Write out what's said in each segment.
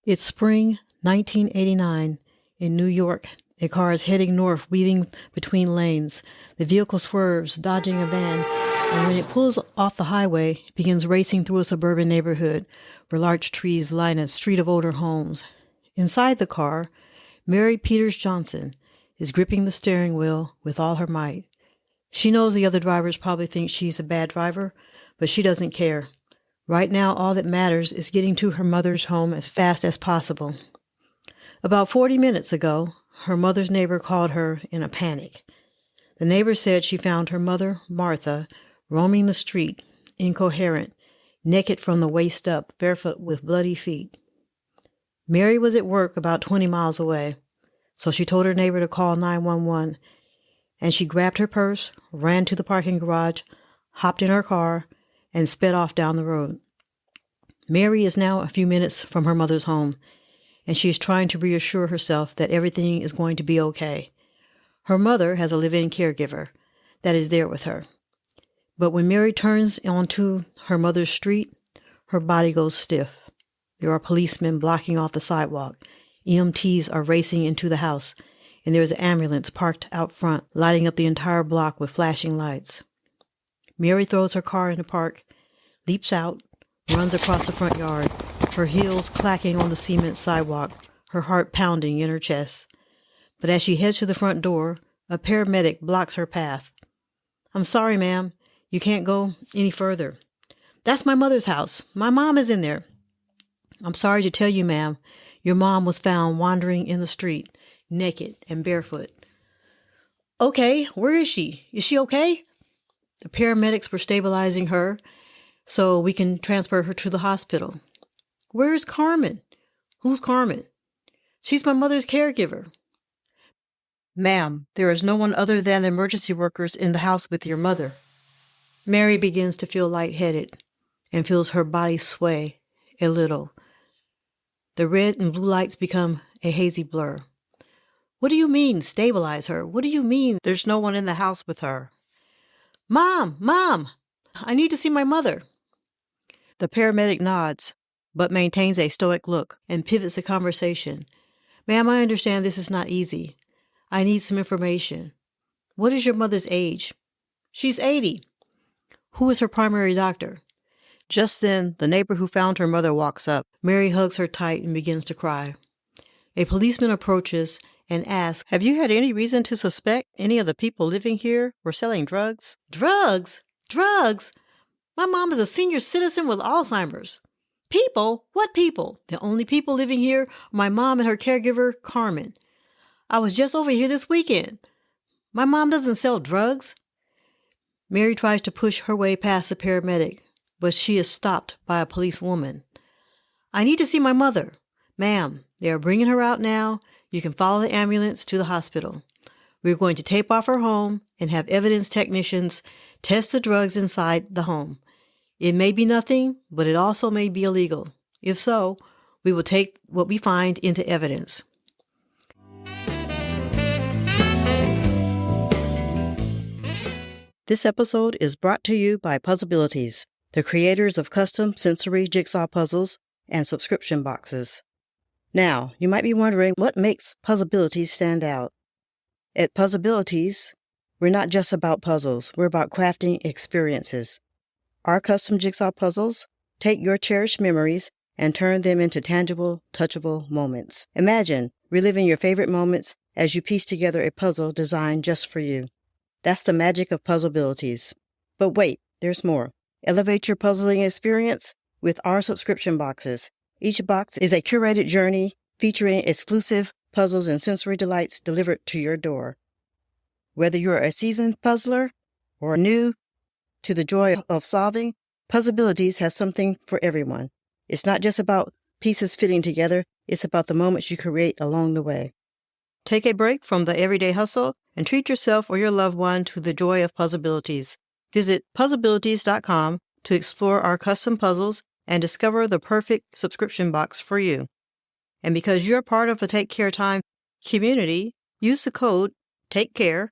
It's spring 1989 in New York. A car is heading north, weaving between lanes. The vehicle swerves, dodging a van, and when it pulls off the highway, it begins racing through a suburban neighborhood where large trees line a street of older homes. Inside the car, Mary Peters Johnson is gripping the steering wheel with all her might. She knows the other drivers probably think she's a bad driver, but she doesn't care. Right now, all that matters is getting to her mother's home as fast as possible. About 40 minutes ago, her mother's neighbor called her in a panic. The neighbor said she found her mother, Martha, roaming the street, incoherent, naked from the waist up, barefoot with bloody feet. Mary was at work about 20 miles away, so she told her neighbor to call 911, and she grabbed her purse, ran to the parking garage, hopped in her car, and sped off down the road. Mary is now a few minutes from her mother's home, and she is trying to reassure herself that everything is going to be okay. Her mother has a live-in caregiver that is there with her. But when Mary turns onto her mother's street, her body goes stiff. There are policemen blocking off the sidewalk. EMTs are racing into the house, and there is an ambulance parked out front, lighting up the entire block with flashing lights. Mary throws her car in the park, leaps out, runs across the front yard, her heels clacking on the cement sidewalk, her heart pounding in her chest. But as she heads to the front door, a paramedic blocks her path. "I'm sorry, ma'am. You can't go any further." "That's my mother's house. My mom is in there." "I'm sorry to tell you, ma'am, your mom was found wandering in the street, naked and barefoot." "Okay, where is she? Is she okay?" "The paramedics were stabilizing her so we can transfer her to the hospital." "Where is Carmen?" "Who's Carmen?" "She's my mother's caregiver." "Ma'am, there is no one other than the emergency workers in the house with your mother." Mary begins to feel lightheaded and feels her body sway a little. The red and blue lights become a hazy blur. "What do you mean, stabilize her? What do you mean there's no one in the house with her?" "Mom! Mom! I need to see my mother." The paramedic nods, but maintains a stoic look and pivots the conversation. "Ma'am, I understand this is not easy. I need some information. What is your mother's age?" "She's 80. "Who is her primary doctor?" Just then, the neighbor who found her mother walks up. Mary hugs her tight and begins to cry. A policeman approaches and asks, "Have you had any reason to suspect any of the people living here were selling drugs?" "Drugs? Drugs? My mom is a senior citizen with Alzheimer's." "People? What people?" "The only people living here are my mom and her caregiver, Carmen. I was just over here this weekend. My mom doesn't sell drugs." Mary tries to push her way past the paramedic, but she is stopped by a policewoman. "I need to see my mother." "Ma'am, they are bringing her out now. You can follow the ambulance to the hospital. We're going to tape off her home and have evidence technicians test the drugs inside the home. It may be nothing, but it also may be illegal. If so, we will take what we find into evidence." This episode is brought to you by Puzzlebilities, the creators of custom sensory jigsaw puzzles and subscription boxes. Now, you might be wondering what makes Puzzlebilities stand out. At Puzzlebilities, we're not just about puzzles, we're about crafting experiences. Our custom jigsaw puzzles take your cherished memories and turn them into tangible, touchable moments. Imagine reliving your favorite moments as you piece together a puzzle designed just for you. That's the magic of Puzzlebilities. But wait, there's more. Elevate your puzzling experience with our subscription boxes. Each box is a curated journey featuring exclusive puzzles and sensory delights delivered to your door. Whether you're a seasoned puzzler or new to the joy of solving, Puzzlebilities has something for everyone. It's not just about pieces fitting together, it's about the moments you create along the way. Take a break from the everyday hustle and treat yourself or your loved one to the joy of Puzzlebilities. Visit puzzlebilities.com to explore our custom puzzles and discover the perfect subscription box for you. And because you're part of the Take Care Time community, use the code TAKECARE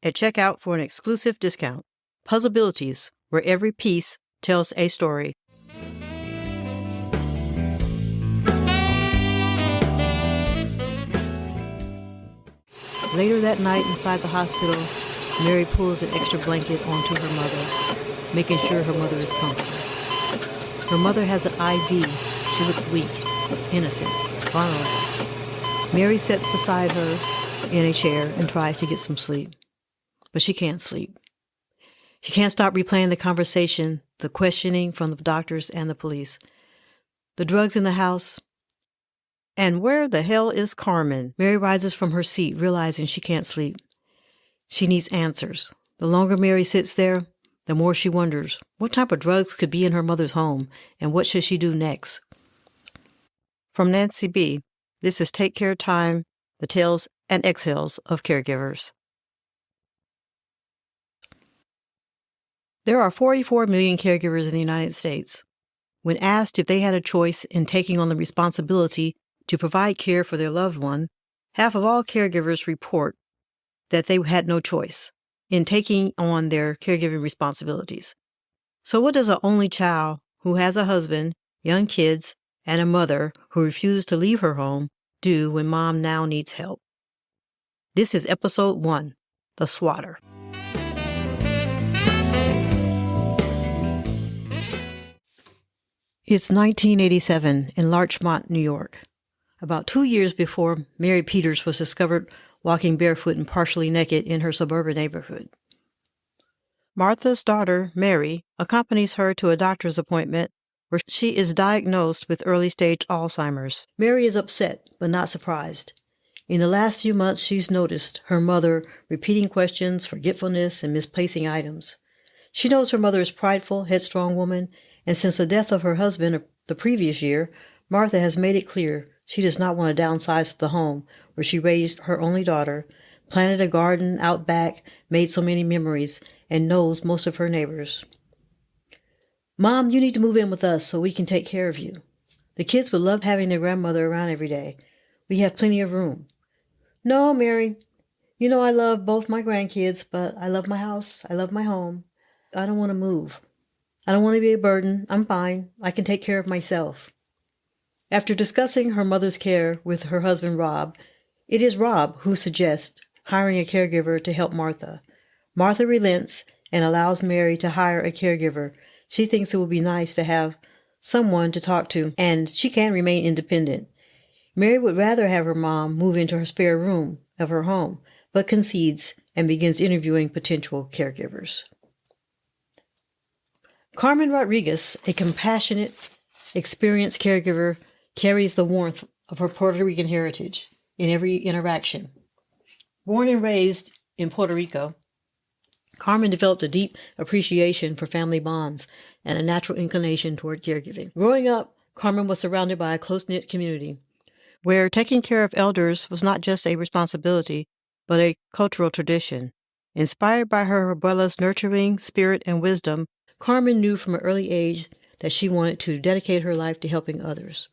at checkout for an exclusive discount. Puzzlebilities, where every piece tells a story. Later that night inside the hospital, Mary pulls an extra blanket onto her mother, making sure her mother is comfortable. Her mother has an IV. She looks weak, innocent, vulnerable. Mary sits beside her in a chair and tries to get some sleep. But she can't sleep. She can't stop replaying the conversation, the questioning from the doctors and the police. The drugs in the house. And where the hell is Carmen? Mary rises from her seat, realizing she can't sleep. She needs answers. The longer Mary sits there, the more she wonders what type of drugs could be in her mother's home and what should she do next. From Nancy B., this is Take Care Time, the Tales and Exhales of Caregivers. There are 44 million caregivers in the United States. When asked if they had a choice in taking on the responsibility to provide care for their loved one, half of all caregivers report that they had no choice in taking on their caregiving responsibilities. So what does an only child who has a husband, young kids, and a mother who refuses to leave her home do when mom now needs help? This is episode 1, The Swatter. It's 1987 in Larchmont, New York. About 2 years before Mary Peters was discovered walking barefoot and partially naked in her suburban neighborhood. Martha's daughter, Mary, accompanies her to a doctor's appointment where she is diagnosed with early-stage Alzheimer's. Mary is upset, but not surprised. In the last few months, she's noticed her mother repeating questions, forgetfulness, and misplacing items. She knows her mother is a prideful, headstrong woman, and since the death of her husband the previous year, Martha has made it clear she does not want to downsize the home where she raised her only daughter, planted a garden out back, made so many memories, and knows most of her neighbors. Mom, you need to move in with us so we can take care of you. The kids would love having their grandmother around every day. We have plenty of room. No, Mary. You know I love both my grandkids, but I love my house. I love my home. I don't want to move. I don't want to be a burden. I'm fine. I can take care of myself. After discussing her mother's care with her husband, Rob, it is Rob who suggests hiring a caregiver to help Martha. Martha relents and allows Mary to hire a caregiver. She thinks it would be nice to have someone to talk to, and she can remain independent. Mary would rather have her mom move into her spare room of her home, but concedes and begins interviewing potential caregivers. Carmen Rodriguez, a compassionate, experienced caregiver, carries the warmth of her Puerto Rican heritage in every interaction. Born and raised in Puerto Rico, Carmen developed a deep appreciation for family bonds and a natural inclination toward caregiving. Growing up, Carmen was surrounded by a close-knit community, where taking care of elders was not just a responsibility, but a cultural tradition. Inspired by her abuela's nurturing spirit and wisdom, Carmen knew from an early age that she wanted to dedicate her life to helping others.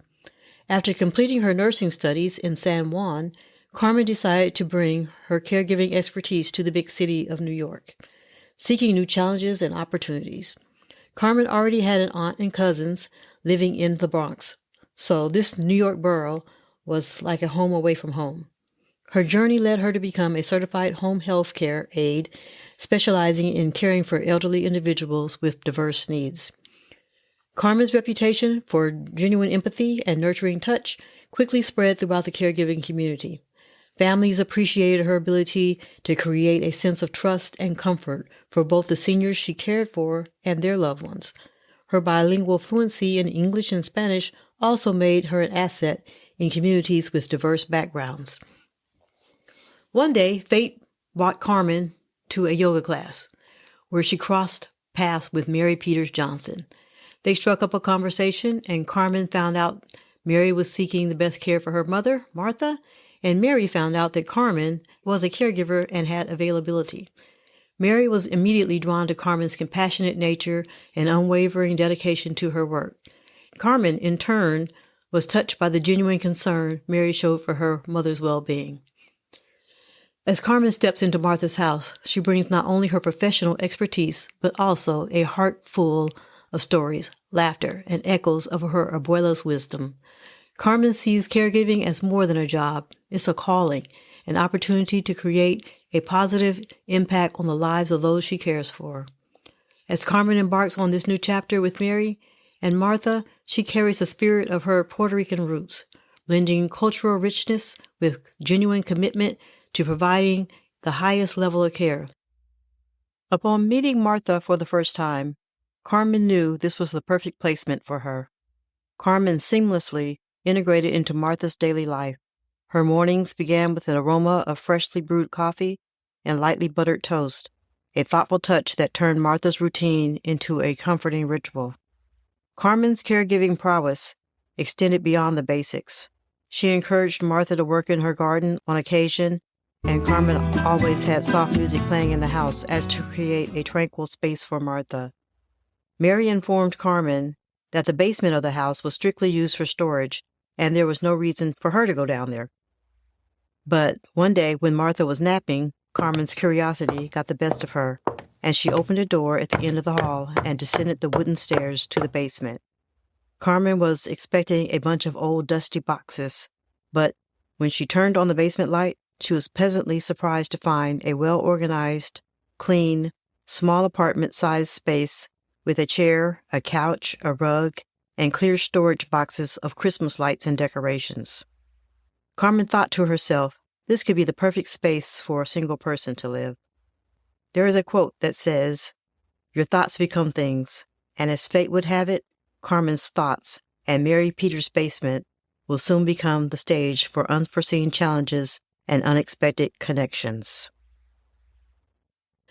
After completing her nursing studies in San Juan, Carmen decided to bring her caregiving expertise to the big city of New York, seeking new challenges and opportunities. Carmen already had an aunt and cousins living in the Bronx, so this New York borough was like a home away from home. Her journey led her to become a certified home health care aide, specializing in caring for elderly individuals with diverse needs. Carmen's reputation for genuine empathy and nurturing touch quickly spread throughout the caregiving community. Families appreciated her ability to create a sense of trust and comfort for both the seniors she cared for and their loved ones. Her bilingual fluency in English and Spanish also made her an asset in communities with diverse backgrounds. One day, fate brought Carmen to a yoga class, where she crossed paths with Mary Peters Johnson. They struck up a conversation, and Carmen found out Mary was seeking the best care for her mother, Martha, and Mary found out that Carmen was a caregiver and had availability. Mary was immediately drawn to Carmen's compassionate nature and unwavering dedication to her work. Carmen, in turn, was touched by the genuine concern Mary showed for her mother's well-being. As Carmen steps into Martha's house, she brings not only her professional expertise, but also a heart full of stories, laughter, and echoes of her abuela's wisdom. Carmen sees caregiving as more than a job. It's a calling, an opportunity to create a positive impact on the lives of those she cares for. As Carmen embarks on this new chapter with Mary and Martha, she carries the spirit of her Puerto Rican roots, blending cultural richness with genuine commitment to providing the highest level of care. Upon meeting Martha for the first time, Carmen knew this was the perfect placement for her. Carmen seamlessly integrated into Martha's daily life. Her mornings began with an aroma of freshly brewed coffee and lightly buttered toast, a thoughtful touch that turned Martha's routine into a comforting ritual. Carmen's caregiving prowess extended beyond the basics. She encouraged Martha to work in her garden on occasion, and Carmen always had soft music playing in the house as to create a tranquil space for Martha. Mary informed Carmen that the basement of the house was strictly used for storage, and there was no reason for her to go down there. But one day when Martha was napping, Carmen's curiosity got the best of her, and she opened a door at the end of the hall and descended the wooden stairs to the basement. Carmen was expecting a bunch of old dusty boxes, but when she turned on the basement light, she was pleasantly surprised to find a well-organized, clean, small apartment-sized space with a chair, a couch, a rug, and clear storage boxes of Christmas lights and decorations. Carmen thought to herself, this could be the perfect space for a single person to live. There is a quote that says, "Your thoughts become things," and as fate would have it, Carmen's thoughts and Mary Peters' basement will soon become the stage for unforeseen challenges and unexpected connections.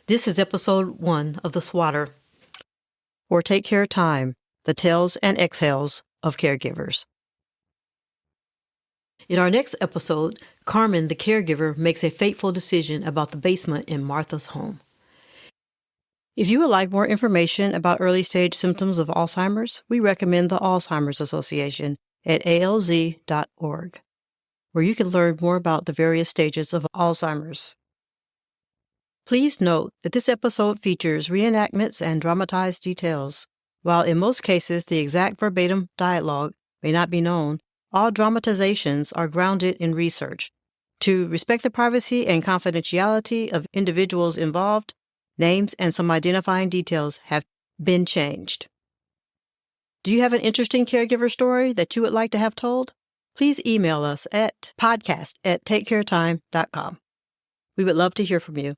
This is episode 1 of the Swatter, or Take Care Time, the Tales and Exhales of Caregivers. In our next episode, Carmen, the caregiver, makes a fateful decision about the basement in Martha's home. If you would like more information about early-stage symptoms of Alzheimer's, we recommend the Alzheimer's Association at alz.org, where you can learn more about the various stages of Alzheimer's. Please note that this episode features reenactments and dramatized details. While in most cases the exact verbatim dialogue may not be known, all dramatizations are grounded in research. To respect the privacy and confidentiality of individuals involved, names and some identifying details have been changed. Do you have an interesting caregiver story that you would like to have told? Please email us at podcast@takecaretime.com. We would love to hear from you.